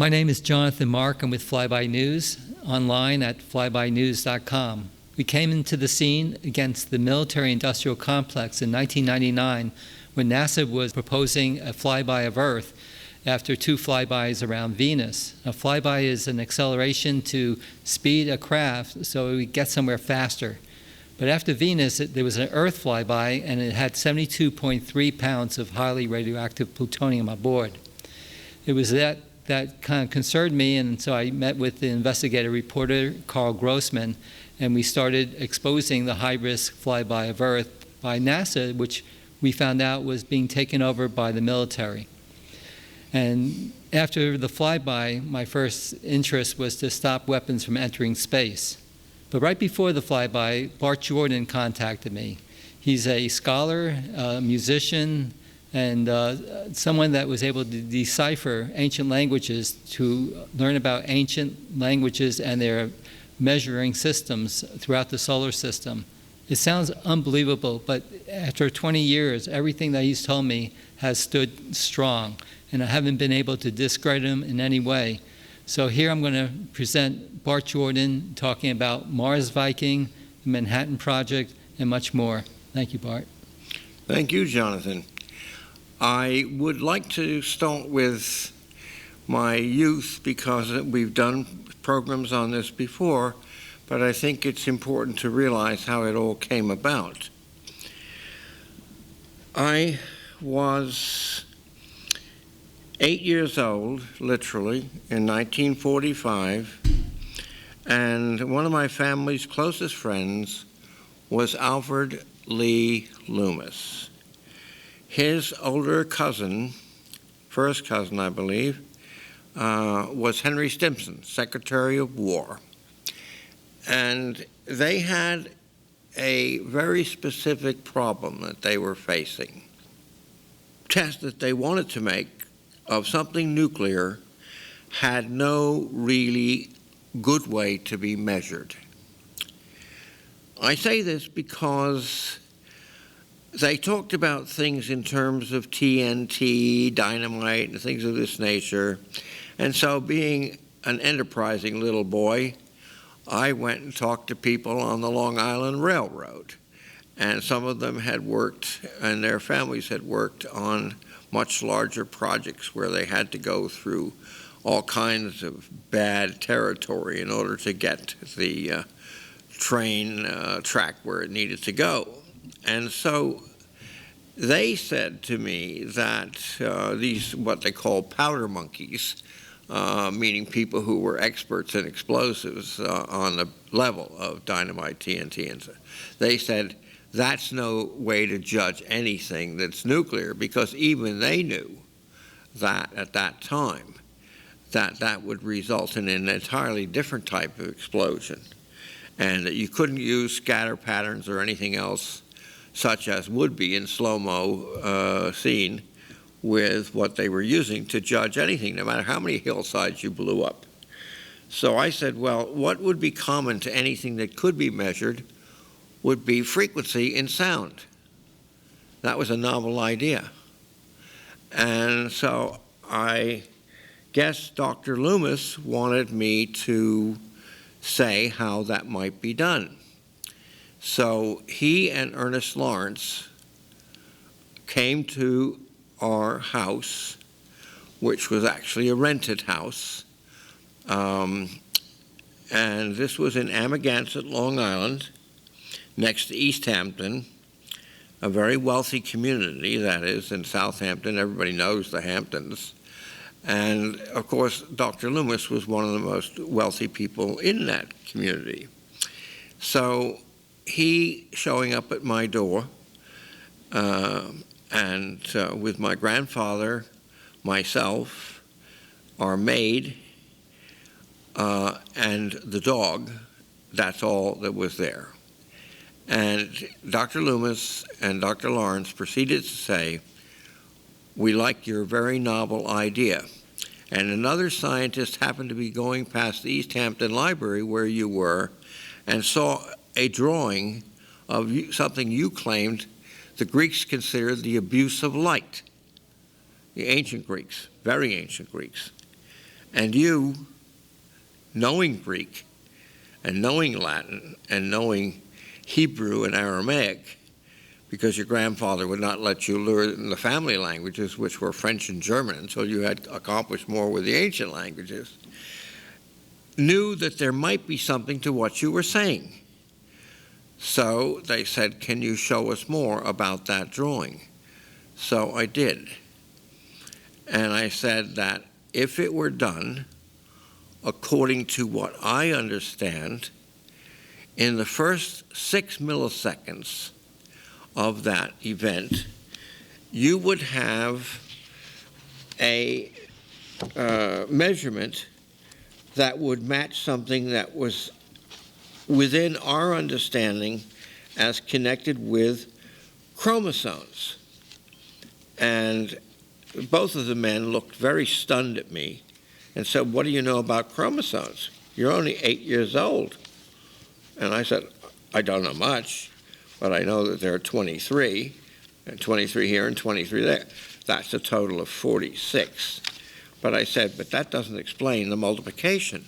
My name is Jonathan Mark. I'm with Flyby News, online at flybynews.com. We came into the scene against the military-industrial complex in 1999 when NASA was proposing a flyby of Earth after 2 flybys around Venus. A flyby is an acceleration to speed a craft so we get somewhere faster. But after Venus, there was an Earth flyby, and it had 72.3 pounds of highly radioactive plutonium aboard. It was that kind of concerned me, and so I met with the investigative reporter, Carl Grossman, and we started exposing the high-risk flyby of Earth by NASA, which we found out was being taken over by the military. And after the flyby, my first interest was to stop weapons from entering space. But right before the flyby, Bart Jordan contacted me. He's a scholar, a musician, and someone that was able to decipher ancient languages to learn about ancient languages and their measuring systems throughout the solar system. It sounds unbelievable, but after 20 years, everything that he's told me has stood strong, and I haven't been able to discredit him in any way. So here I'm going to present Bart Jordan talking about Mars Viking, the Manhattan Project, and much more. Thank you, Bart. Thank you, Jonathan. I would like to start with my youth because we've done programs on this before, but I think it's important to realize how it all came about. I was 8 years old, literally, in 1945, and one of my family's closest friends was Alfred Lee Loomis. His older cousin, first cousin, I believe, was Henry Stimson, Secretary of War. And they had a very specific problem that they were facing. Test that they wanted to make of something nuclear had no really good way to be measured. I say this because they talked about things in terms of TNT, dynamite, and things of this nature. And so being an enterprising little boy, I went and talked to people on the Long Island Railroad. And some of them had worked, and their families had worked on much larger projects where they had to go through all kinds of bad territory in order to get the train track where it needed to go. And so they said to me that these, what they call powder monkeys, meaning people who were experts in explosives on the level of dynamite, TNT, and so, they said that's no way to judge anything that's nuclear, because even they knew that at that time that would result in an entirely different type of explosion, and that you couldn't use scatter patterns or anything else such as would be in slow-mo scene with what they were using to judge anything, no matter how many hillsides you blew up. So I said, well, what would be common to anything that could be measured would be frequency in sound. That was a novel idea. And so I guess Dr. Loomis wanted me to say how that might be done. So he and Ernest Lawrence came to our house, which was actually a rented house. And this was in Amagansett, Long Island, next to East Hampton, a very wealthy community, that is, in Southampton. Everybody knows the Hamptons. And, of course, Dr. Loomis was one of the most wealthy people in that community. So he showing up at my door, and with my grandfather, myself, our maid, and the dog, that's all that was there. And Dr. Loomis and Dr. Lawrence proceeded to say, "We like your very novel idea." And another scientist happened to be going past the East Hampton Library where you were and saw a drawing of something you claimed the Greeks considered the abuse of light. The ancient Greeks, very ancient Greeks. And you, knowing Greek and knowing Latin and knowing Hebrew and Aramaic, because your grandfather would not let you learn the family languages, which were French and German, until you had accomplished more with the ancient languages, knew that there might be something to what you were saying. So they said, can you show us more about that drawing? So I did. And I said that if it were done according to what I understand, in the first 6 milliseconds of that event, you would have a measurement that would match something that was within our understanding as connected with chromosomes. And both of the men looked very stunned at me and said, what do you know about chromosomes? You're only 8 years old. And I said, I don't know much, but I know that there are 23, and 23 here and 23 there. That's a total of 46. But I said, but that doesn't explain the multiplication.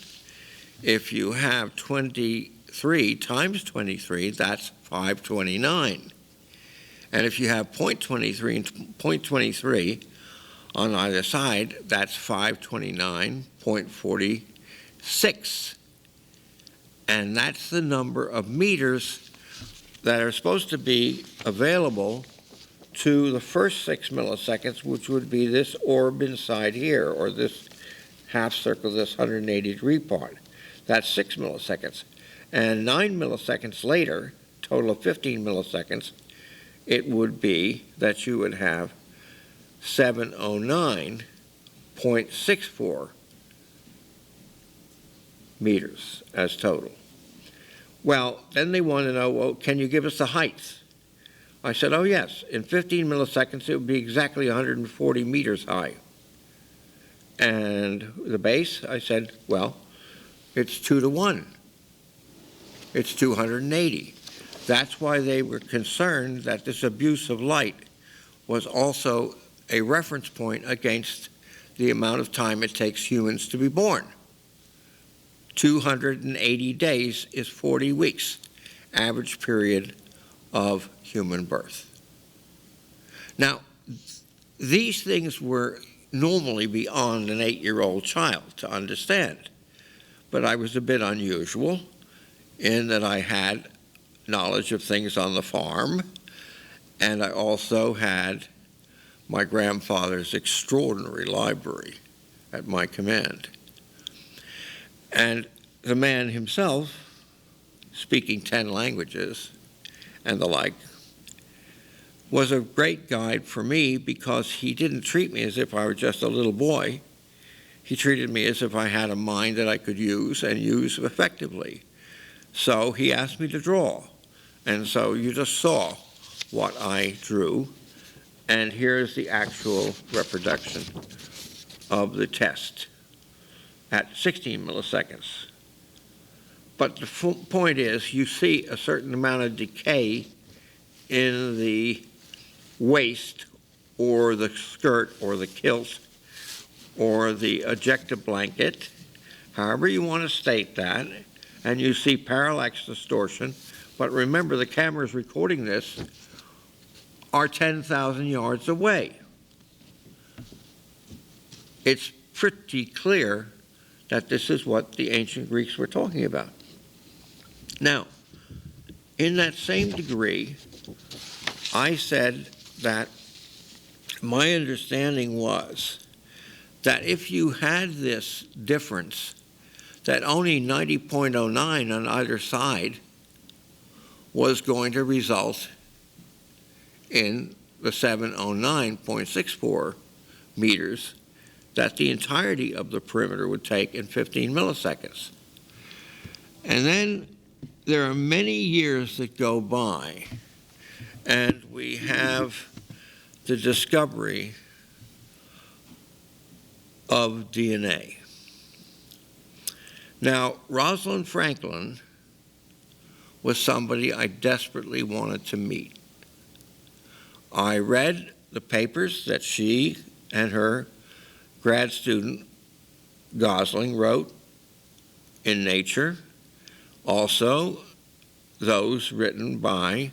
If you have 23 times 23, that's 529. And if you have 0.23 and 0.23 on either side, that's 529.46. And that's the number of meters that are supposed to be available to the first 6 milliseconds, which would be this orb inside here, or this half circle, this 180-degree part. That's 6 milliseconds. And 9 milliseconds later, total of 15 milliseconds, it would be that you would have 709.64 meters as total. Well, then they want to know, well, can you give us the heights? I said, oh yes, in 15 milliseconds it would be exactly 140 meters high. And the base, I said, well, it's 2 to 1. It's 280. That's why they were concerned that this abuse of light was also a reference point against the amount of time it takes humans to be born. 280 days is 40 weeks, average period of human birth. Now, these things were normally beyond an 8-year-old child to understand, but I was a bit unusual in that I had knowledge of things on the farm, and I also had my grandfather's extraordinary library at my command. And the man himself, speaking 10 languages and the like, was a great guide for me because he didn't treat me as if I were just a little boy. He treated me as if I had a mind that I could use and use effectively. So he asked me to draw. And so you just saw what I drew. And here's the actual reproduction of the test at 16 milliseconds. But the point is, you see a certain amount of decay in the waist or the skirt or the kilt or the ejecta blanket, however you want to state that, and you see parallax distortion. But remember, the cameras recording this are 10,000 yards away. It's pretty clear that this is what the ancient Greeks were talking about. Now, in that same degree, I said that my understanding was that if you had this difference, that only 90.09 on either side was going to result in the 709.64 meters that the entirety of the perimeter would take in 15 milliseconds. And then there are many years that go by, and we have the discovery of DNA. Now, Rosalind Franklin was somebody I desperately wanted to meet. I read the papers that she and her grad student Gosling wrote in Nature, also those written by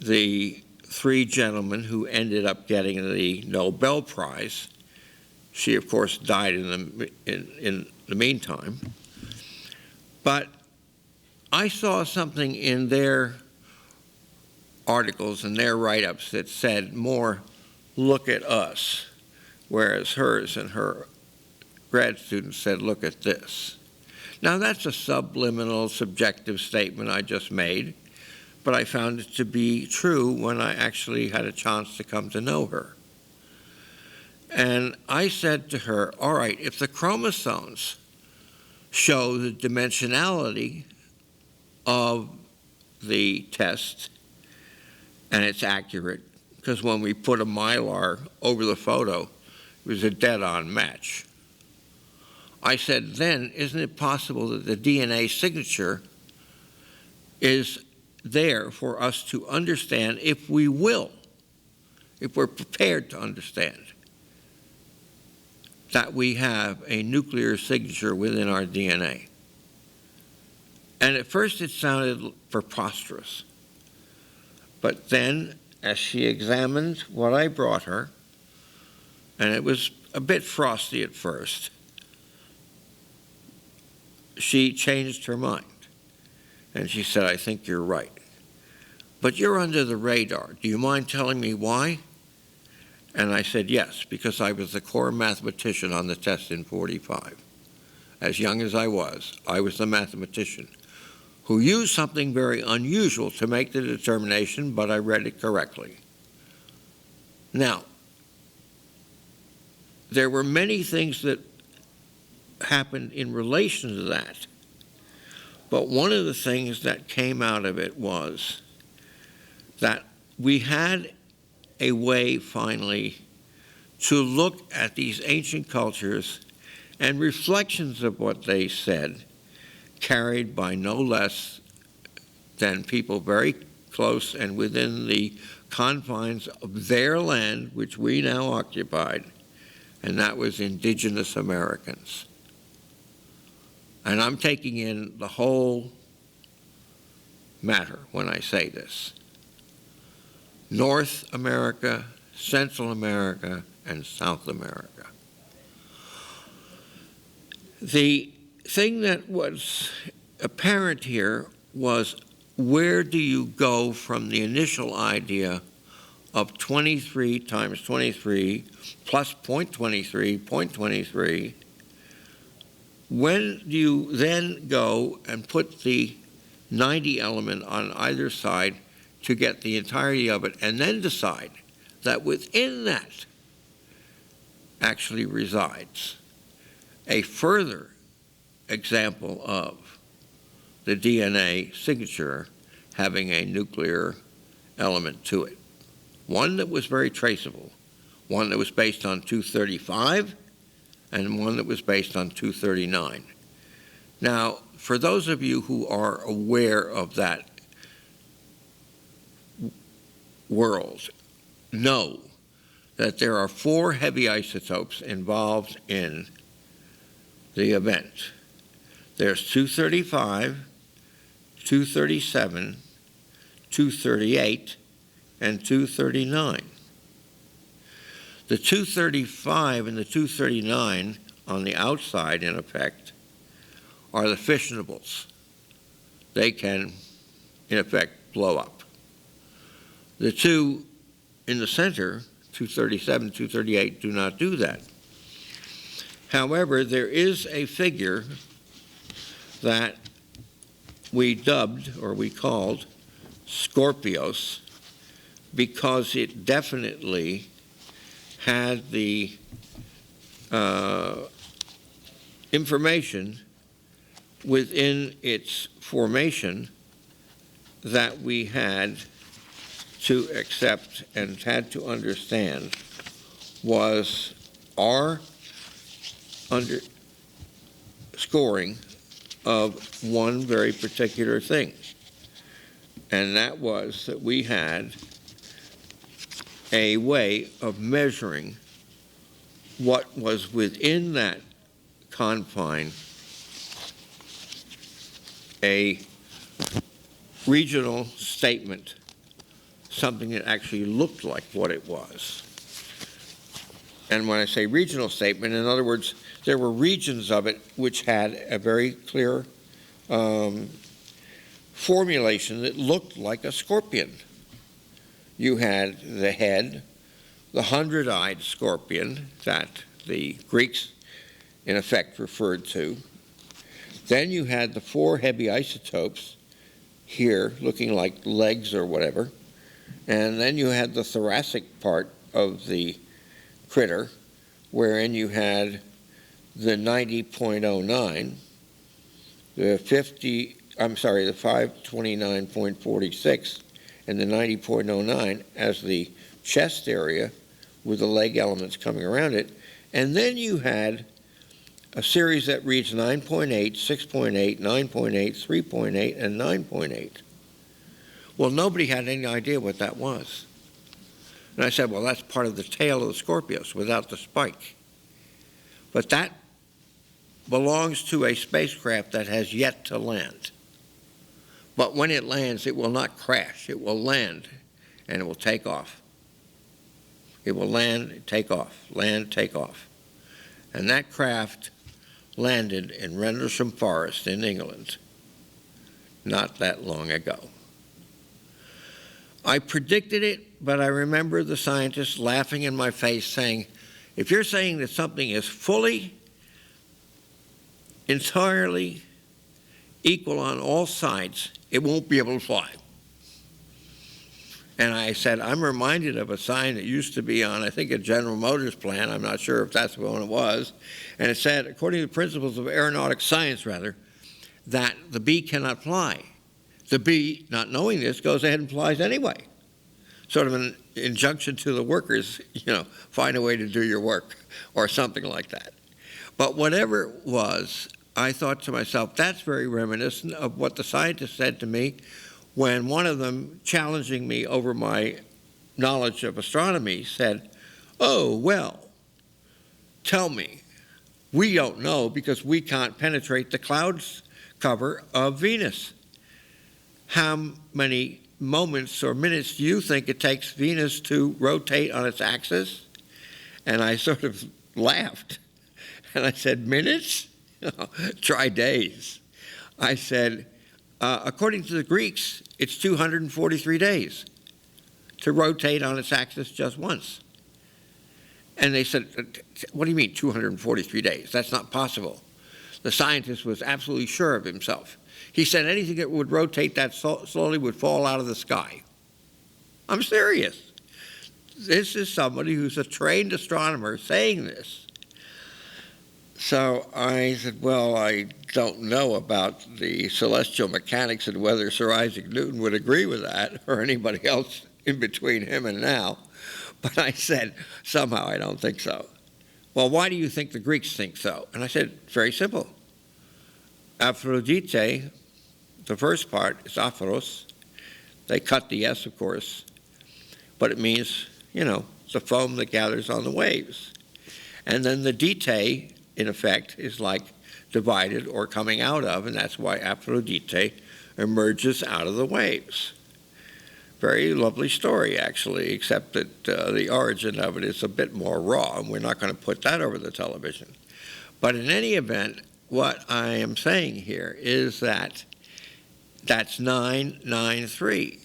the three gentlemen who ended up getting the Nobel Prize. She, of course, died in the meantime. But I saw something in their articles and their write-ups that said more, look at us, whereas hers and her grad students said, look at this. Now, that's a subliminal, subjective statement I just made, but I found it to be true when I actually had a chance to come to know her. And I said to her, all right, if the chromosomes show the dimensionality of the test, and it's accurate, because when we put a Mylar over the photo, it was a dead-on match. I said, then, isn't it possible that the DNA signature is there for us to understand if we will, if we're prepared to understand, that we have a nuclear signature within our DNA? And at first it sounded preposterous. But then, as she examined what I brought her, and it was a bit frosty at first, she changed her mind. And she said, I think you're right. But you're under the radar. Do you mind telling me why? And I said, yes, because I was the core mathematician on the test in 45. As young as I was the mathematician who used something very unusual to make the determination, but I read it correctly. Now, there were many things that happened in relation to that, but one of the things that came out of it was that we had a way finally to look at these ancient cultures and reflections of what they said, carried by no less than people very close and within the confines of their land, which we now occupied, and that was indigenous Americans. And I'm taking in the whole matter when I say this. North America, Central America, and South America. The thing that was apparent here was, where do you go from the initial idea of 23 times 23 plus 0.23, 0.23? When do you then go and put the 90 element on either side to get the entirety of it, and then decide that within that actually resides a further example of the DNA signature having a nuclear element to it? One that was very traceable, one that was based on 235, and one that was based on 239. Now, for those of you who are aware of that world, know that there are 4 heavy isotopes involved in the event. There's 235, 237, 238, and 239. The 235 and the 239 on the outside, in effect, are the fissionables. They can, in effect, blow up. The two in the center, 237, 238, do not do that. However, there is a figure that we dubbed, or we called, Scorpios, because it definitely had the information within its formation that we had to accept and had to understand was our underscoring of one very particular thing. And that was that we had a way of measuring what was within that confine a regional statement, something that actually looked like what it was. And when I say regional statement, in other words, there were regions of it which had a very clear formulation that looked like a scorpion. You had the head, the 100-eyed scorpion that the Greeks, in effect, referred to. Then you had the 4 heavy isotopes here, looking like legs or whatever. And then you had the thoracic part of the critter, wherein you had the 90.09, the 529.46, and the 90.09 as the chest area with the leg elements coming around it. And then you had a series that reads 9.8, 6.8, 9.8, 3.8, and 9.8. Well, nobody had any idea what that was. And I said, well, that's part of the tail of the Scorpius without the spike. But that belongs to a spacecraft that has yet to land. But when it lands, it will not crash. It will land, and it will take off. It will land, take off, land, take off. And that craft landed in Rendlesham Forest in England not that long ago. I predicted it, but I remember the scientists laughing in my face saying, if you're saying that something is fully, entirely equal on all sides, it won't be able to fly. And I said, I'm reminded of a sign that used to be on, I think, a General Motors plant. I'm not sure if that's the one it was. And it said, according to the principles of aeronautic science, rather, that the bee cannot fly. The bee, not knowing this, goes ahead and flies anyway. Sort of an injunction to the workers, find a way to do your work, or something like that. But whatever it was, I thought to myself, that's very reminiscent of what the scientists said to me when one of them, challenging me over my knowledge of astronomy, said, oh, well, tell me, we don't know because we can't penetrate the clouds cover of Venus. How many moments or minutes do you think it takes Venus to rotate on its axis? And I sort of laughed. And I said, minutes? Try days. I said, according to the Greeks, it's 243 days to rotate on its axis just once. And they said, what do you mean 243 days? That's not possible. The scientist was absolutely sure of himself. He said anything that would rotate that slowly would fall out of the sky. I'm serious. This is somebody who's a trained astronomer saying this. So I said, well, I don't know about the celestial mechanics and whether Sir Isaac Newton would agree with that or anybody else in between him and now. But I said, somehow I don't think so. Well, why do you think the Greeks think so? And I said, very simple. Aphrodite, the first part is aphoros. They cut the S, of course. But it means, the foam that gathers on the waves. And then the dite, in effect, is like divided or coming out of, and that's why Aphrodite emerges out of the waves. Very lovely story, actually, except that the origin of it is a bit more raw, and we're not going to put that over the television. But in any event, what I am saying here is that that's 993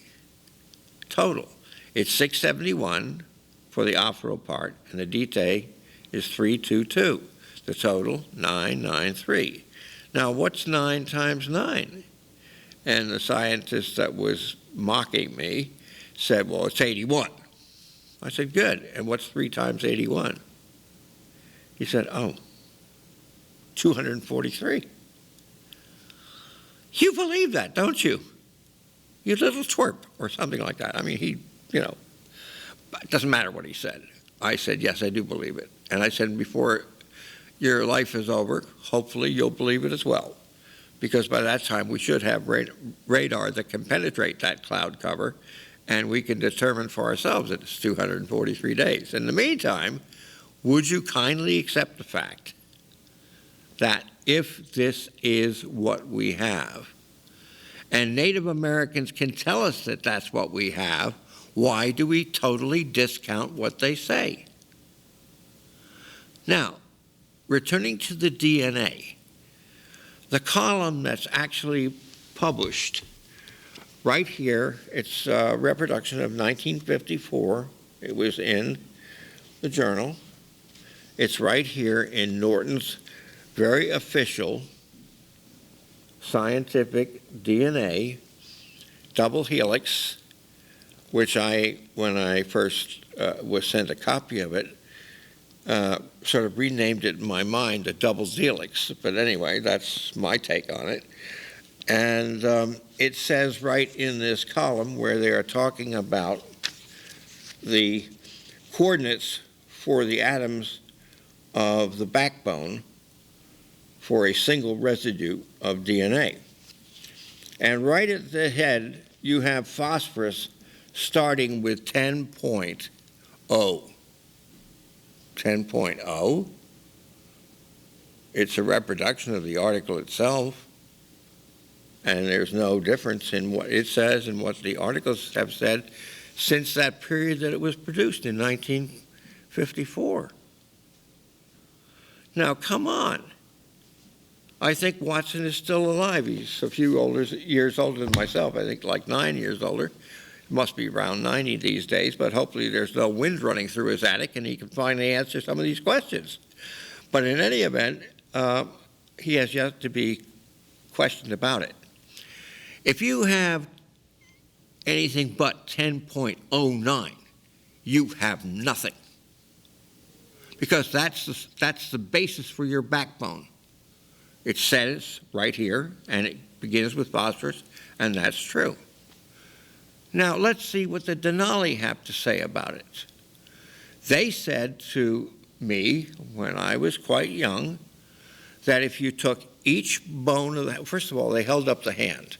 total. It's 671 for the ophiro part, and the dite is 322. The total, 993. Now, what's 9 times 9? And the scientist that was mocking me said, well, it's 81. I said, good. And what's 3 times 81? He said, 243. You believe that, don't you? You little twerp, or something like that. I mean, it doesn't matter what he said. I said, yes, I do believe it. And I said, before your life is over, hopefully you'll believe it as well. Because by that time we should have radar that can penetrate that cloud cover, and we can determine for ourselves that it's 243 days. In the meantime, would you kindly accept the fact that if this is what we have, and Native Americans can tell us that that's what we have, why do we totally discount what they say? Now, returning to the DNA, the column that's actually published right here, it's a reproduction of 1954. It was in the journal. It's right here in Norton's very official scientific DNA double helix, which when I first was sent a copy of it, sort of renamed it in my mind a double helix. But anyway, that's my take on it. And it says right in this column where they are talking about the coordinates for the atoms of the backbone for a single residue of DNA. And right at the head, you have phosphorus starting with 10.0. 10.0? It's a reproduction of the article itself, and there's no difference in what it says and what the articles have said since that period that it was produced in 1954. Now, come on. I think Watson is still alive. He's a few years older than myself. I think like 9 years older. He must be around 90 these days, but hopefully there's no wind running through his attic and he can finally answer some of these questions. But in any event, he has yet to be questioned about it. If you have anything but 10.09, you have nothing. Because that's the basis for your backbone. It says right here, and it begins with phosphorus, and that's true. Now, let's see what the Denali have to say about it. They said to me, when I was quite young, that if you took each bone of the, first of all, they held up the hand,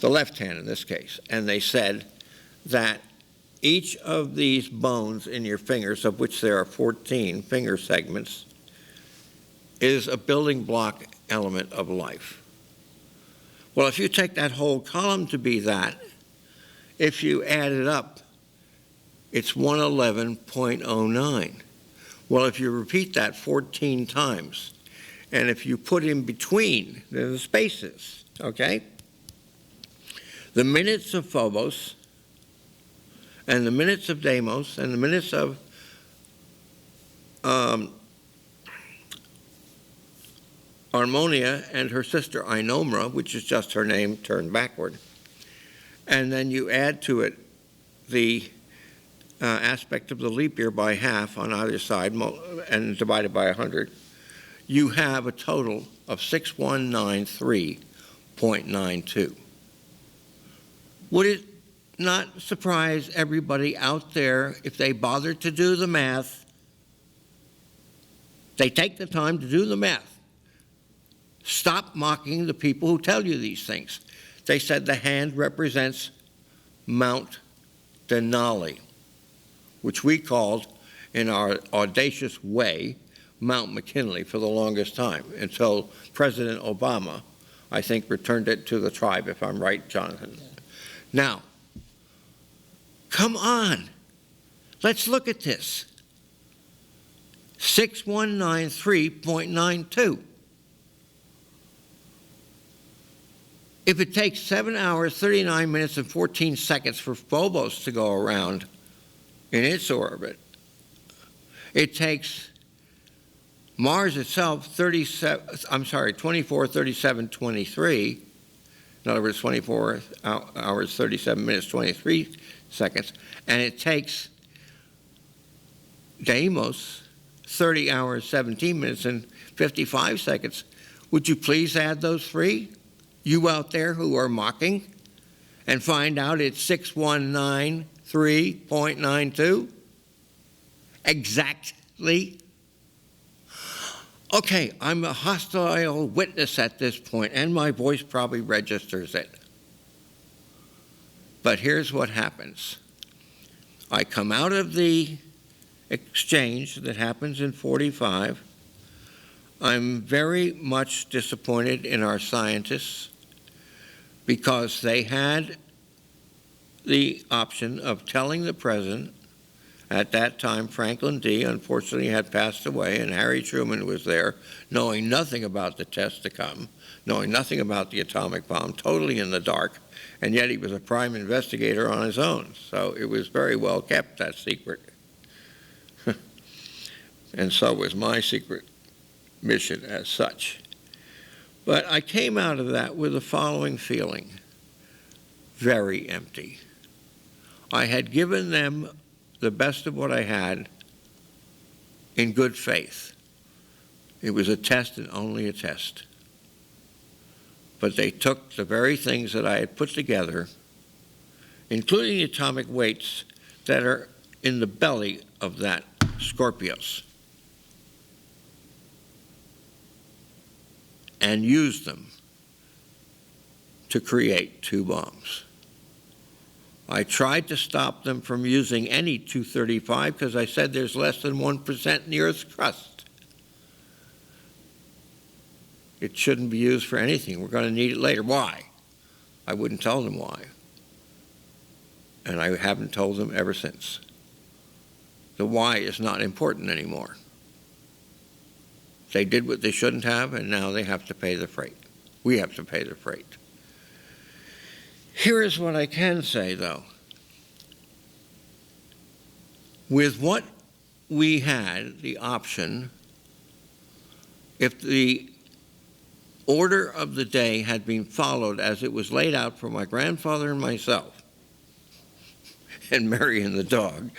the left hand in this case, and they said that each of these bones in your fingers, of which there are 14 finger segments, is a building block element of life. Well, if you take that whole column to be that, if you add it up, it's 111.09. Well, if you repeat that 14 times, and if you put in between the spaces, okay, the minutes of Phobos and the minutes of Deimos and the minutes of Harmonia and her sister Inomra, which is just her name turned backward, and then you add to it the aspect of the leap year by half on either side and divided by 100, you have a total of 6193.92. Would it not surprise everybody out there if they bothered to do the math? They take the time to do the math. Stop mocking the people who tell you these things. They said the hand represents Mount Denali, which we called, in our audacious way, Mount McKinley for the longest time, until President Obama, I think, returned it to the tribe, if I'm right, Jonathan. Yeah. Now, come on. Let's look at this. 6193.92. If it takes 7 hours, 39 minutes, and 14 seconds for Phobos to go around in its orbit, it takes Mars itself 24, 37, 23. In other words, 24 hours, 37 minutes, 23 seconds. And it takes Deimos 30 hours, 17 minutes, and 55 seconds. Would you please add those three? You out there who are mocking, and find out it's 6193.92? Exactly. Okay, I'm a hostile witness at this point, and my voice probably registers it. But here's what happens. I come out of the exchange that happens in 45. I'm very much disappointed in our scientists because they had the option of telling the president. At that time, Franklin D. unfortunately had passed away, and Harry Truman was there, knowing nothing about the test to come, knowing nothing about the atomic bomb, totally in the dark, and yet he was a prime investigator on his own. So it was very well kept, that secret. And so was my secret mission as such. But I came out of that with the following feeling: very empty. I had given them the best of what I had in good faith. It was a test and only a test. But they took the very things that I had put together, including the atomic weights that are in the belly of that Scorpios, and used them to create two bombs. I tried to stop them from using any 235 because I said there's less than 1% in the Earth's crust. It shouldn't be used for anything. We're going to need it later. Why? I wouldn't tell them why. And I haven't told them ever since. The why is not important anymore. They did what they shouldn't have, and now they have to pay the freight. We have to pay the freight. Here is what I can say, though. With what we had, the option, if the order of the day had been followed as it was laid out for my grandfather and myself, and Mary and the dog,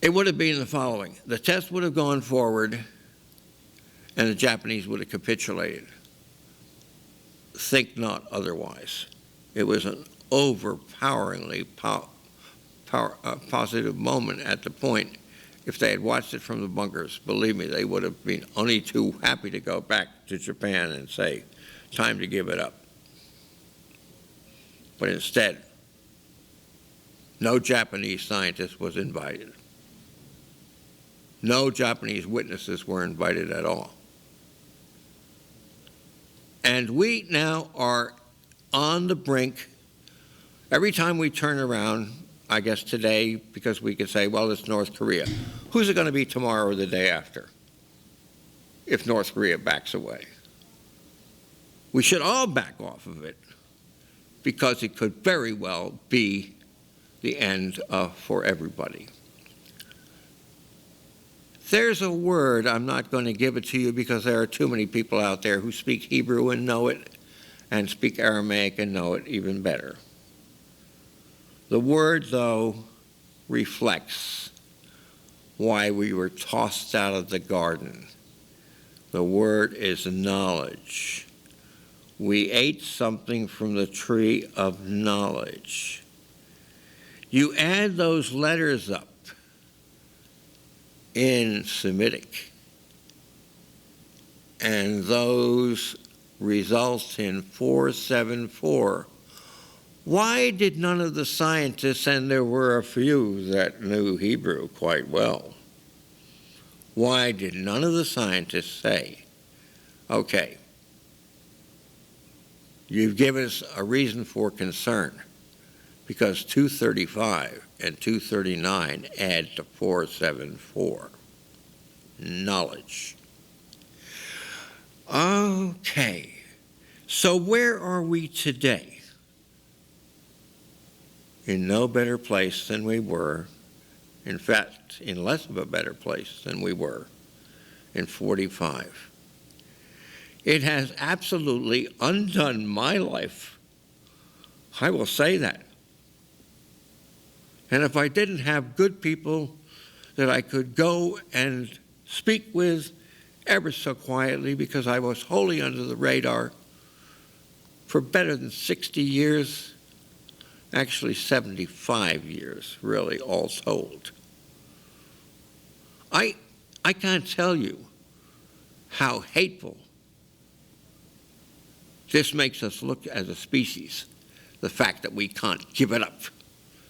it would have been the following. The test would have gone forward, and the Japanese would have capitulated. Think not otherwise. It was an overpoweringly positive moment at the point. If they had watched it from the bunkers, believe me, they would have been only too happy to go back to Japan and say, time to give it up. But instead, no Japanese scientist was invited. No Japanese witnesses were invited at all. And we now are on the brink. Every time we turn around, I guess today, because we could say, well, it's North Korea. Who's it going to be tomorrow or the day after if North Korea backs away? We should all back off of it because it could very well be the end for everybody. There's a word, I'm not going to give it to you because there are too many people out there who speak Hebrew and know it, and speak Aramaic and know it even better. The word, though, reflects why we were tossed out of the garden. The word is knowledge. We ate something from the tree of knowledge. You add those letters up in Semitic, and those results in 474. Why did none of the scientists, and there were a few that knew Hebrew quite well, why did none of the scientists say, okay, you've given us a reason for concern because 235 and 239 add to 474. Knowledge. Okay, so where are we today? In no better place than we were. In fact, in less of a better place than we were in 45. It has absolutely undone my life. I will say that. And if I didn't have good people that I could go and speak with ever so quietly, because I was wholly under the radar for better than 60 years, actually 75 years, really, all told. I can't tell you how hateful this makes us look as a species, the fact that we can't give it up,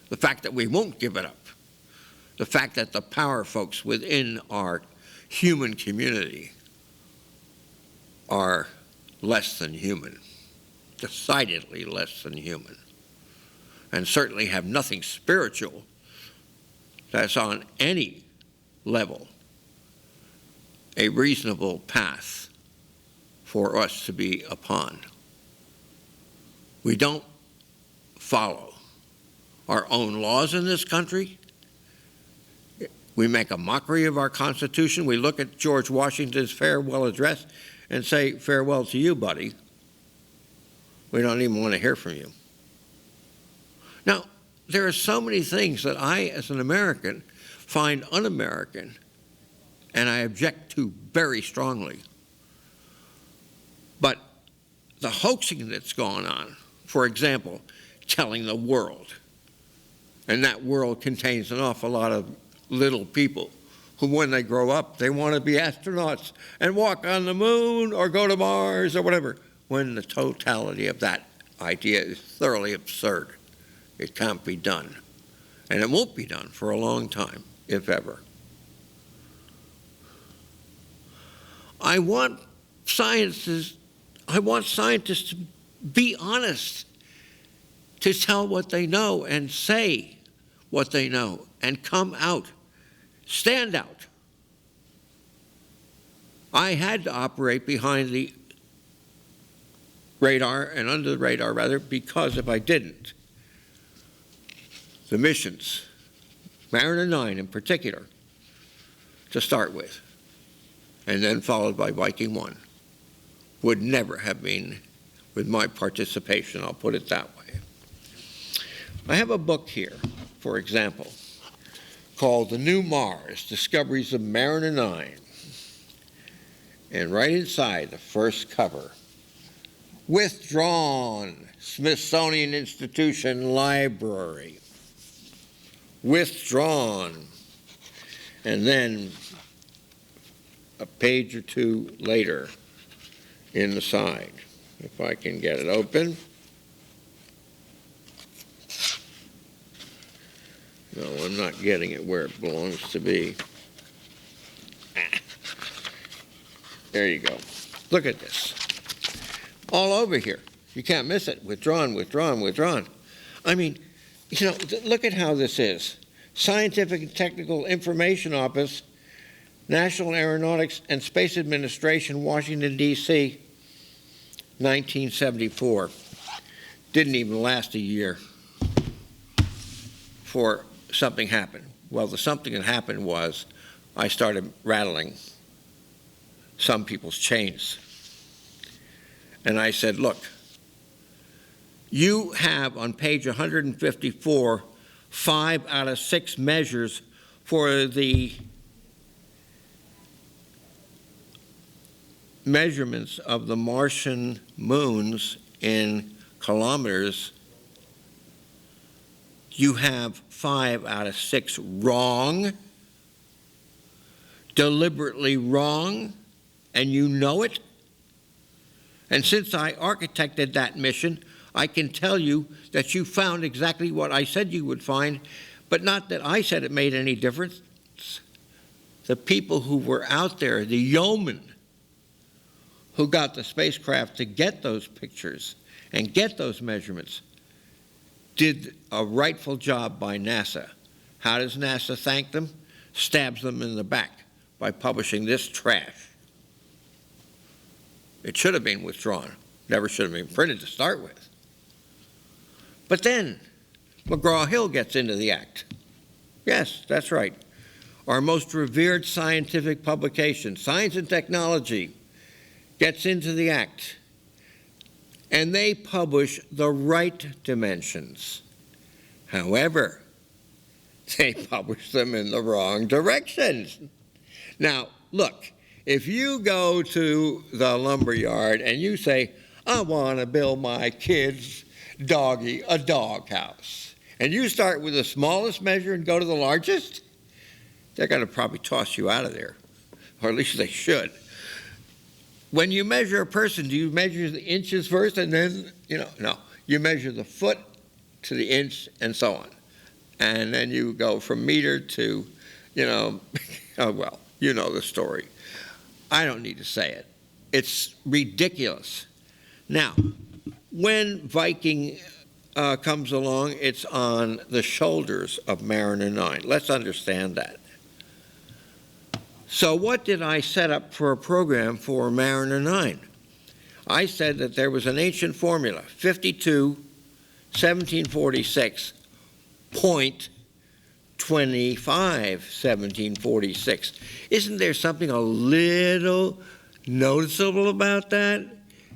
the fact that we won't give it up, the fact that the power folks within our human community are less than human, decidedly less than human, and certainly have nothing spiritual that's on any level a reasonable path for us to be upon. We don't follow our own laws in this country. We make a mockery of our Constitution. We look at George Washington's farewell address and say, farewell to you, buddy. We don't even want to hear from you. Now, there are so many things that I, as an American, find un-American, and I object to very strongly. But the hoaxing that's gone on, for example, telling the world, and that world contains an awful lot of little people who, when they grow up, they want to be astronauts and walk on the moon or go to Mars or whatever, when the totality of that idea is thoroughly absurd. It can't be done. And it won't be done for a long time, if ever. I want scientists to be honest, to tell what they know and say what they know and come out, stand out. I had to operate behind the radar and under the radar, rather, because if I didn't, the missions, Mariner 9 in particular, to start with, and then followed by Viking 1, would never have been with my participation, I'll put it that way. I have a book here, for example, called The New Mars, Discoveries of Mariner 9. And right inside the first cover, withdrawn, Smithsonian Institution Library. Withdrawn. And then a page or two later in the side, if I can get it open. No, I'm not getting it where it belongs to be. There you go. Look at this. All over here. You can't miss it. Withdrawn, withdrawn, withdrawn. I mean, you know, look at how this is. Scientific and Technical Information Office, National Aeronautics and Space Administration, Washington, D.C., 1974. Didn't even last a year before something happened. Well, the something that happened was I started rattling some people's chains. And I said, look, you have on page 154, 5 out of 6 measures for the measurements of the Martian moons in kilometers. You have 5 out of 6 wrong, deliberately wrong, and you know it. And since I architected that mission, I can tell you that you found exactly what I said you would find, but not that I said it made any difference. The people who were out there, the yeomen who got the spacecraft to get those pictures and get those measurements, did a rightful job by NASA. How does NASA thank them? Stabs them in the back by publishing this trash. It should have been withdrawn. Never should have been printed to start with. But then McGraw-Hill gets into the act. Yes, that's right. Our most revered scientific publication, Science and Technology, gets into the act. And they publish the right dimensions. However, they publish them in the wrong directions. Now, look, if you go to the lumber yard and you say, I want to build my kid's doggy a doghouse, and you start with the smallest measure and go to the largest, they're going to probably toss you out of there, or at least they should. When you measure a person, do you measure the inches first and then, no. You measure the foot to the inch and so on. And then you go from meter to, oh, well, you know the story. I don't need to say it. It's ridiculous. Now, when Viking comes along, it's on the shoulders of Mariner 9. Let's understand that. So what did I set up for a program for Mariner 9? I said that there was an ancient formula, 52, 1746, 0.25, 1746. Isn't there something a little noticeable about that?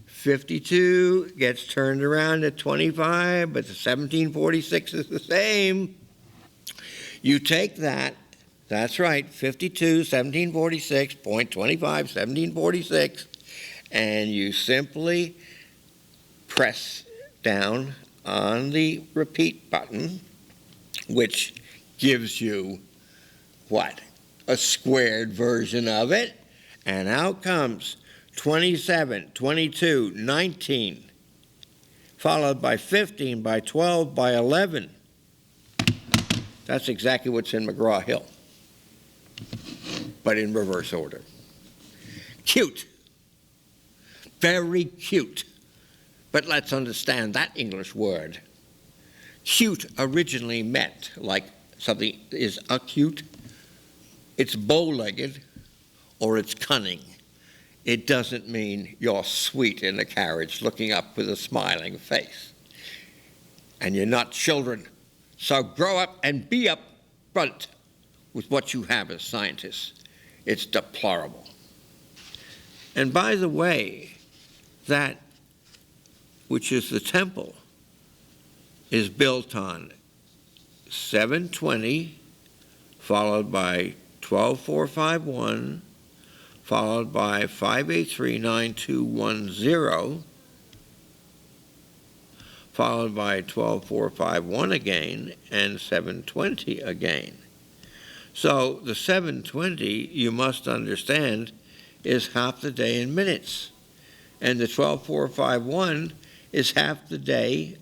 52 gets turned around to 25, but the 1746 is the same. You take that, that's right, 52, 1746, 0.25, 1746, and you simply press down on the repeat button, which gives you, what? A squared version of it, and out comes 27, 22, 19, followed by 15, by 12, by 11. That's exactly what's in McGraw-Hill, but in reverse order. Cute. Very cute. But let's understand that English word. Cute originally meant like something is acute, it's bow-legged, or it's cunning. It doesn't mean you're sweet in the carriage looking up with a smiling face. And you're not children. So grow up and be upfront with what you have as scientists. It's deplorable. And by the way, that which is the temple is built on 720, followed by 12451, followed by 5839210, followed by 12451 again, and 720 again. So the 720, you must understand, is half the day in minutes. And the 12451 is half the day,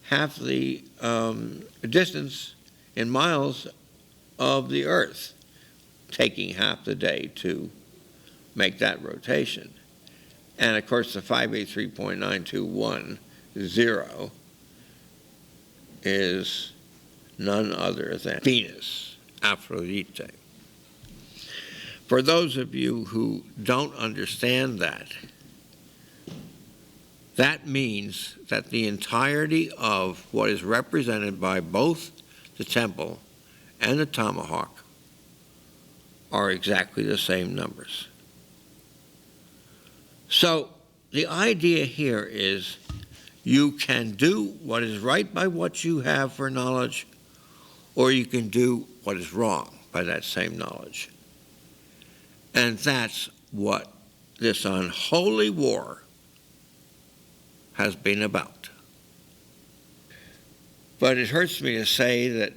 half the distance in miles of the Earth, taking half the day to make that rotation. And of course, the 583.9210 is none other than Venus, Aphrodite. For those of you who don't understand that, that means that the entirety of what is represented by both the temple and the tomahawk are exactly the same numbers. So the idea here is you can do what is right by what you have for knowledge, or you can do what is wrong by that same knowledge. And that's what this unholy war has been about. But it hurts me to say that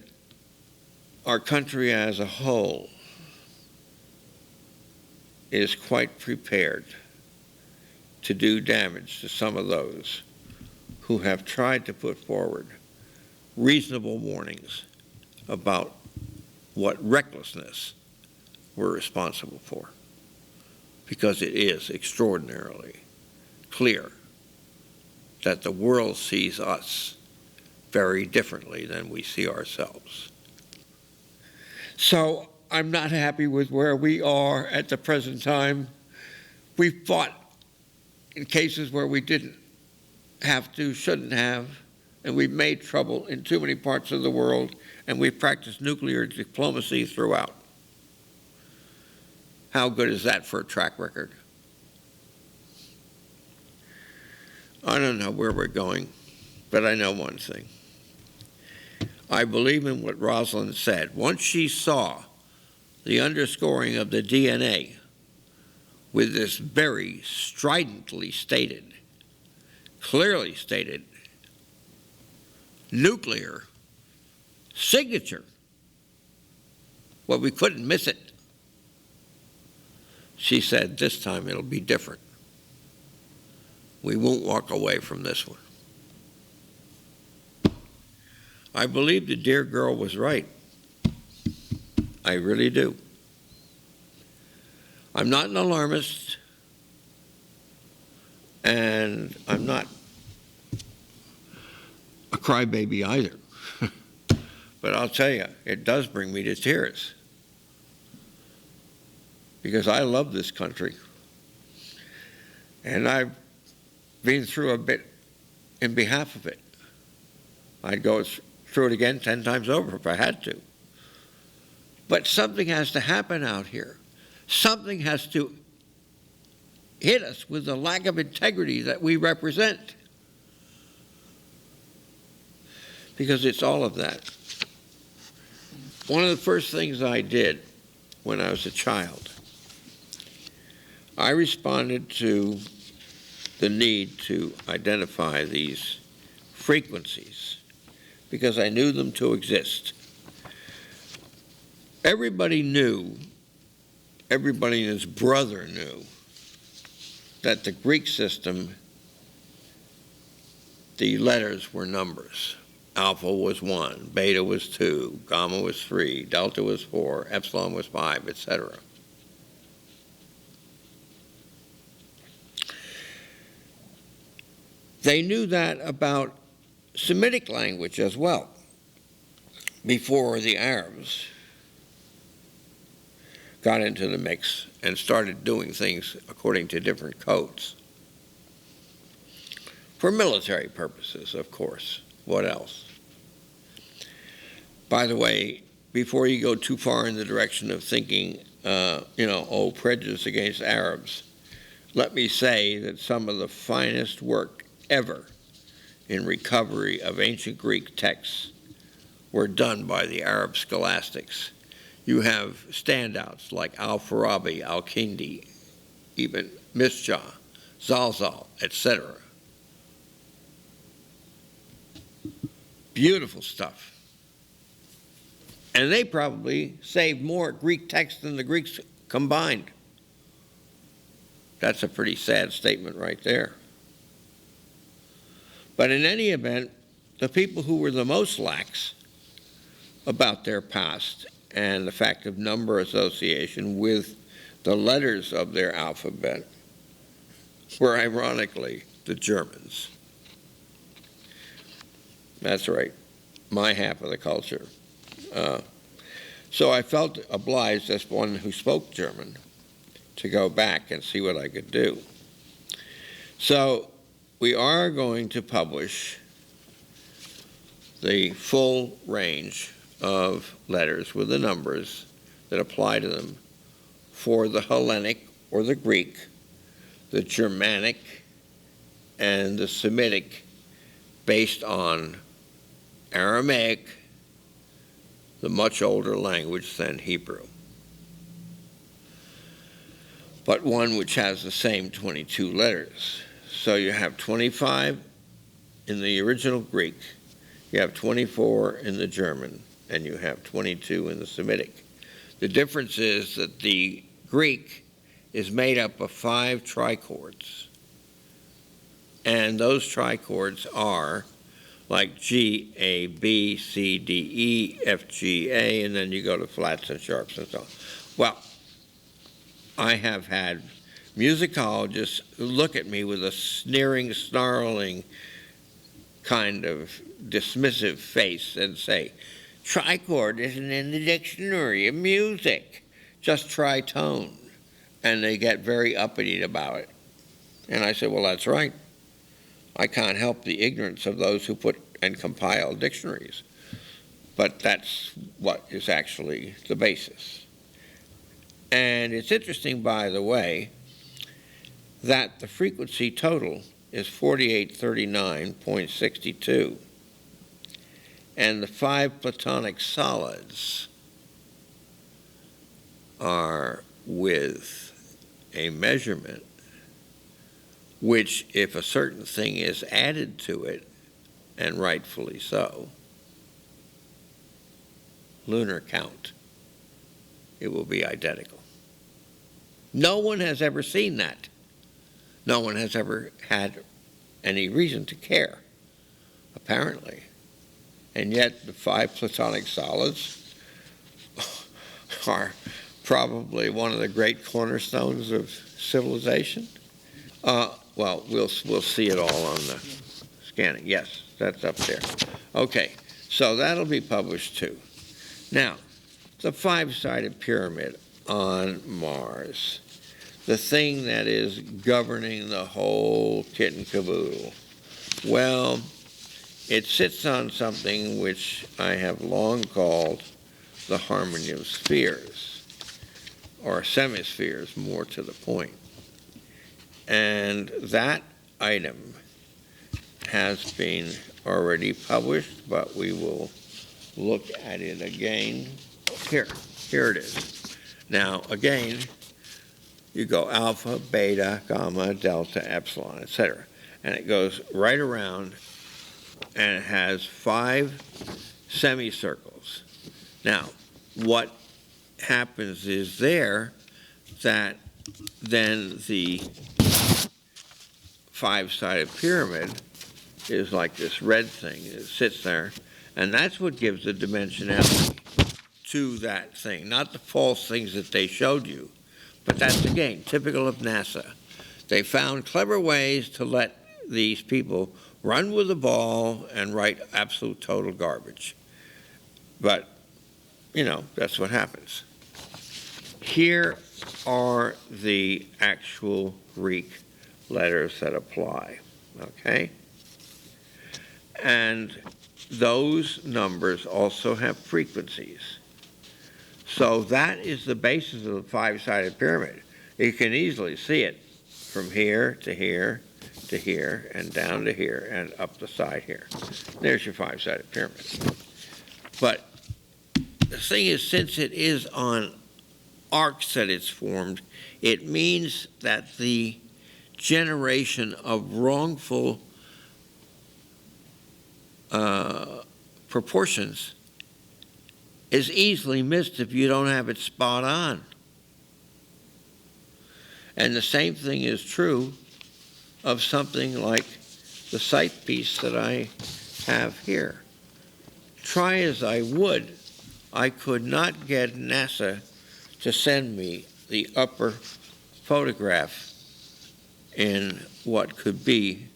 our country as a whole is quite prepared to do damage to some of those who have tried to put forward reasonable warnings about what recklessness we're responsible for, because it is extraordinarily clear that the world sees us very differently than we see ourselves. So I'm not happy with where we are at the present time. We fought in cases where we didn't have to, shouldn't have, and we've made trouble in too many parts of the world, and we've practiced nuclear diplomacy throughout. How good is that for a track record? I don't know where we're going, but I know one thing. I believe in what Rosalind said. Once she saw the underscoring of the DNA with this very stridently stated, clearly stated, nuclear signature, well, we couldn't miss it. She said, this time it'll be different. We won't walk away from this one. I believe the dear girl was right. I really do. I'm not an alarmist. And I'm not a crybaby either. But I'll tell you, it does bring me to tears. Because I love this country. And I've been through a bit in behalf of it. I'd go through it again 10 times over if I had to. But something has to happen out here. Something has to hit us with the lack of integrity that we represent. Because it's all of that. One of the first things I did when I was a child, I responded to the need to identify these frequencies because I knew them to exist. Everybody knew, everybody and his brother knew, that the Greek system, the letters were numbers. Alpha was 1, beta was 2, gamma was 3, delta was 4, epsilon was 5, etc. They knew that about Semitic language as well, before the Arabs got into the mix and started doing things according to different codes. For military purposes, of course. What else? By the way, before you go too far in the direction of thinking, prejudice against Arabs, let me say that some of the finest work ever in recovery of ancient Greek texts were done by the Arab scholastics. You have standouts like Al-Farabi, Al-Kindi, even Misjah, Zalzal, etc. Beautiful stuff. And they probably saved more Greek text than the Greeks combined. That's a pretty sad statement right there. But in any event, the people who were the most lax about their past and the fact of number association with the letters of their alphabet were ironically the Germans. That's right, my half of the culture. So I felt obliged as one who spoke German to go back and see what I could do. So we are going to publish the full range of letters with the numbers that apply to them for the Hellenic or the Greek, the Germanic, and the Semitic based on Aramaic, the much older language than Hebrew, but one which has the same 22 letters. So you have 25 in the original Greek, you have 24 in the German, and you have 22 in the Semitic. The difference is that the Greek is made up of 5 trichords, and those trichords are like G, A, B, C, D, E, F, G, A, and then you go to flats and sharps and so on. Well, I have had musicologists look at me with a sneering, snarling kind of dismissive face and say, trichord isn't in the dictionary of music, just tritone. And they get very uppity about it. And I said, well, that's right. I can't help the ignorance of those who put and compile dictionaries. But that's what is actually the basis. And it's interesting, by the way, that the frequency total is 4839.62. And the 5 Platonic solids are with a measurement which, if a certain thing is added to it, and rightfully so, lunar count, it will be identical. No one has ever seen that. No one has ever had any reason to care, apparently. And yet the 5 Platonic solids are probably one of the great cornerstones of civilization. well, we'll see it all on the scanning. Yes, that's up there. Okay, so that'll be published too. Now, the five-sided pyramid on Mars, the thing that is governing the whole kit and caboodle. Well, it sits on something which I have long called the harmony of spheres, or semispheres, more to the point. And that item has been already published, but we will look at it again. Here it is. Now, again, you go alpha, beta, gamma, delta, epsilon, etc. And it goes right around, and it has 5 semicircles. Now, what happens is there that then the five-sided pyramid is like this red thing. It sits there, and that's what gives the dimensionality to that thing, not the false things that they showed you. But that's, again, typical of NASA. They found clever ways to let these people run with the ball and write absolute total garbage. But, you know, that's what happens. Here are the actual Greek letters that apply, okay? And those numbers also have frequencies. So that is the basis of the five-sided pyramid. You can easily see it from here to here to here and down to here and up the side here. There's your five-sided pyramid. But the thing is, since it is on arcs that it's formed, it means that the generation of wrongful proportions is easily missed if you don't have it spot on. And the same thing is true of something like the sight piece that I have here. Try as I would, I could not get NASA to send me the upper photograph in what could be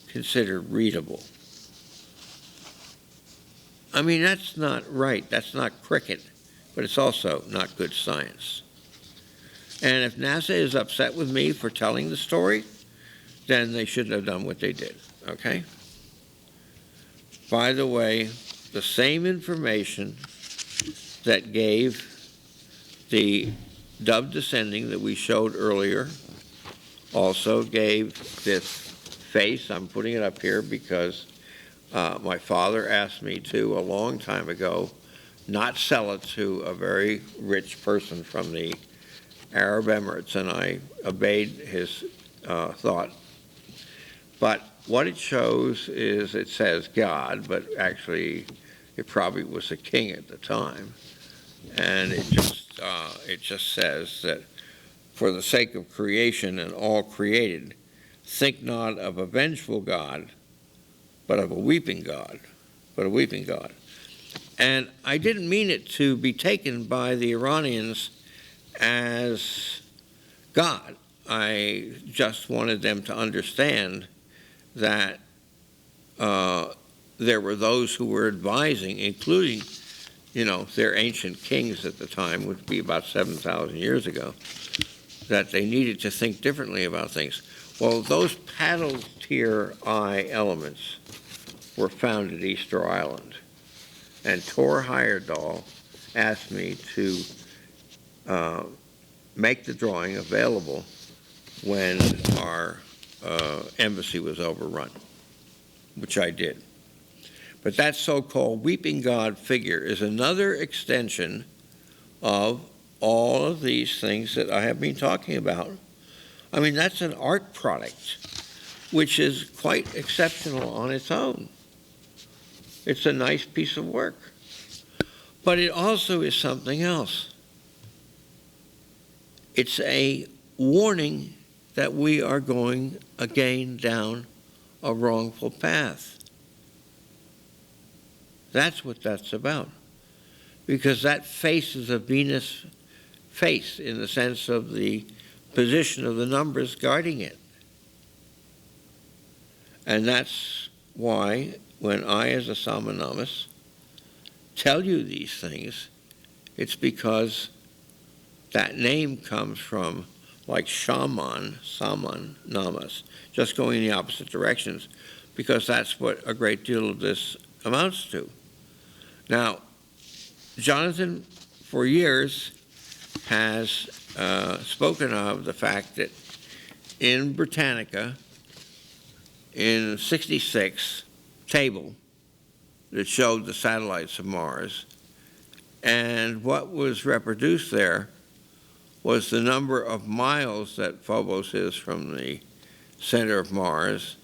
considered readable. I mean, that's not right. That's not cricket, but it's also not good science. And if NASA is upset with me for telling the story, then they shouldn't have done what they did, okay? By the way, the same information that gave the dove descending that we showed earlier also gave this face. I'm putting it up here because my father asked me to, a long time ago, not sell it to a very rich person from the Arab Emirates, and I obeyed his thought. But what it shows is, it says God, but actually it probably was a king at the time. And it just says that for the sake of creation and all created, think not of a vengeful God, but of a weeping God, And I didn't mean it to be taken by the Iranians as God. I just wanted them to understand that there were those who were advising, including, you know, their ancient kings at the time, would be about 7,000 years ago, that they needed to think differently about things. Well, those paddle tier eye elements were found at Easter Island. And Tor Heyerdahl asked me to make the drawing available when our embassy was overrun, which I did. But that so-called weeping God figure is another extension of all of these things that I have been talking about. I mean, that's an art product, which is quite exceptional on its own. It's a nice piece of work. But it also is something else. It's a warning that we are going again down a wrongful path. That's what that's about. Because that face is a Venus face in the sense of the position of the numbers guarding it. And that's why when I, as a Samanamas, tell you these things, it's because that name comes from, like shaman, saman, namas, just going in the opposite directions, because that's what a great deal of this amounts to. Now, Jonathan, for years, has spoken of the fact that in Britannica, in '66, table that showed the satellites of Mars, and what was reproduced there was the number of miles that Phobos is from the center of Mars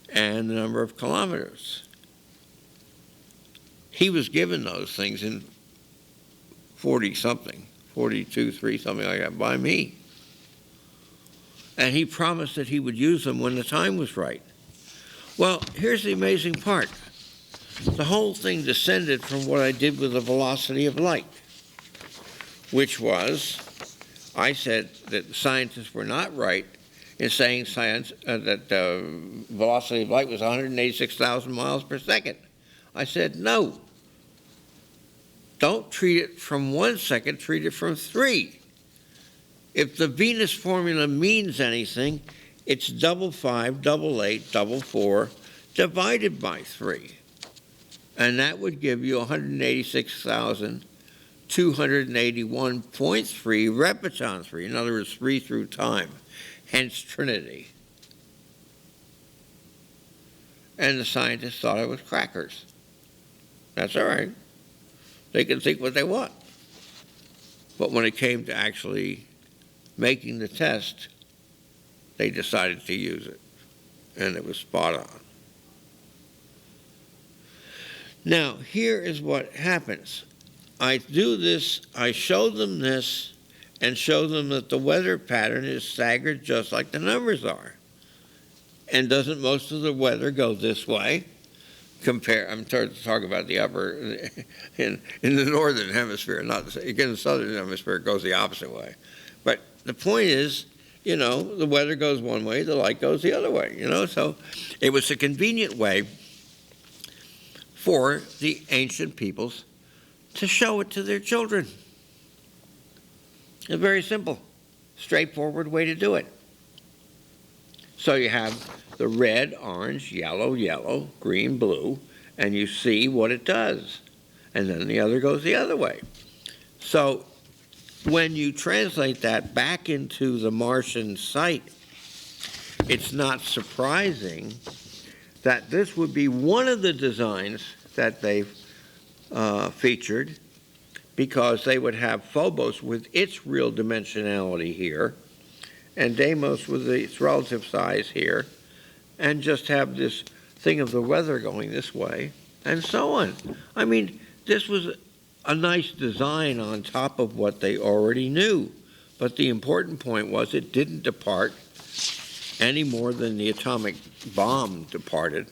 and the number of kilometers. He was given those things in 40-something, 42, 3, something like that, by me. And he promised that he would use them when the time was right. Well, here's the amazing part. The whole thing descended from what I did with the velocity of light, which was, I said that scientists were not right in saying that velocity of light was 186,000 miles per second. I said, no. Don't treat it from 1 second, treat it from 3. If the Venus formula means anything, it's 55, 88, 44 divided by 3. And that would give you 186,281.3 repetons 3. In other words, 3 through time, hence Trinity. And the scientists thought it was crackers. That's all right. They can think what they want. But when it came to actually making the test, they decided to use it. And it was spot on. Now, here is what happens. I do this, I show them this, and show them that the weather pattern is staggered just like the numbers are. And doesn't most of the weather go this way? I'm talking about the upper, in the northern hemisphere, not again, the southern hemisphere, it goes the opposite way. But the point is, you know, the weather goes one way, the light goes the other way, you know? So it was a convenient way for the ancient peoples to show it to their children. A very simple, straightforward way to do it. So you have the red, orange, yellow, yellow, green, blue, and you see what it does. And then the other goes the other way. So when you translate that back into the Martian site, it's not surprising that this would be one of the designs that they've featured, because they would have Phobos with its real dimensionality here, and Deimos with its relative size here, and just have this thing of the weather going this way, and so on. I mean, this was a nice design on top of what they already knew. But the important point was it didn't depart any more than the atomic bomb departed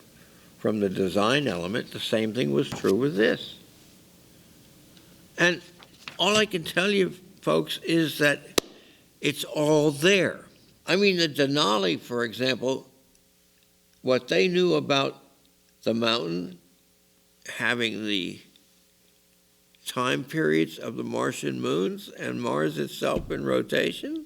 from the design element. The same thing was true with this. And all I can tell you, folks, is that it's all there. I mean, the Denali, for example, what they knew about the mountain having the time periods of the Martian moons and Mars itself in rotation,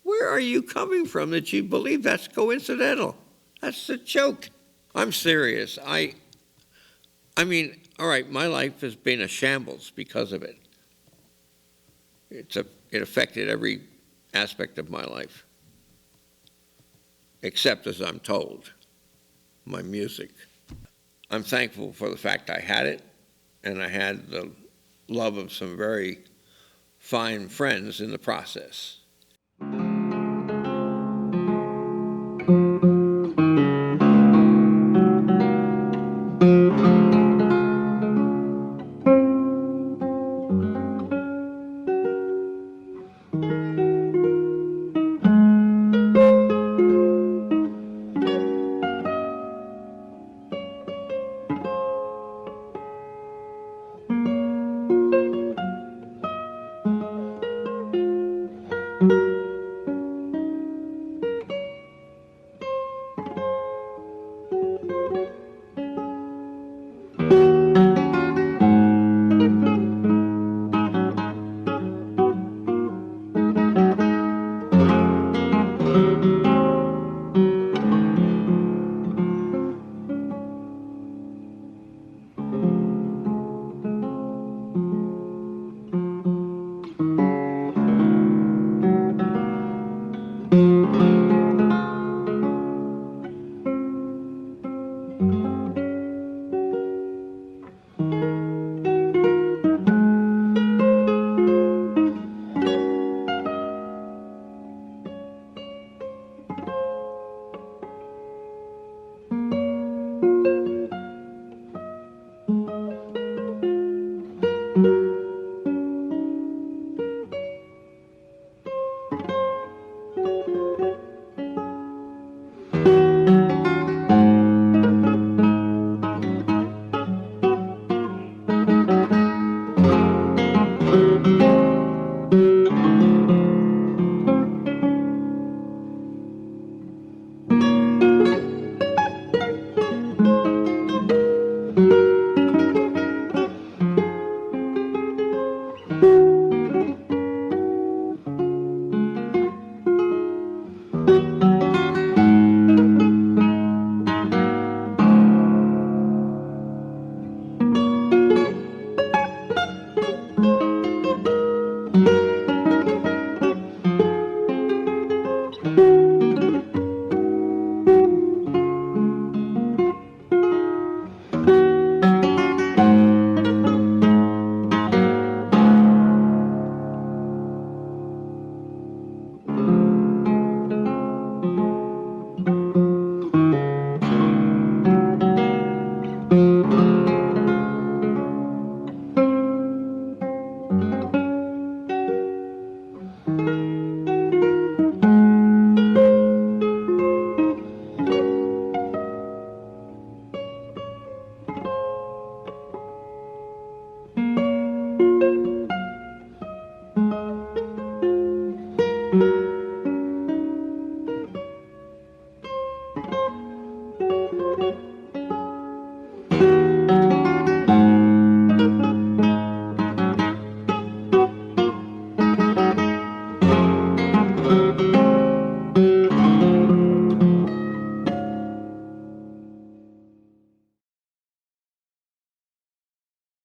where are you coming from that you believe that's coincidental? That's a joke. I'm serious. I mean, all right, my life has been a shambles because of it. It affected every aspect of my life, except as I'm told, my music. I'm thankful for the fact I had it, and I had the love of some very fine friends in the process.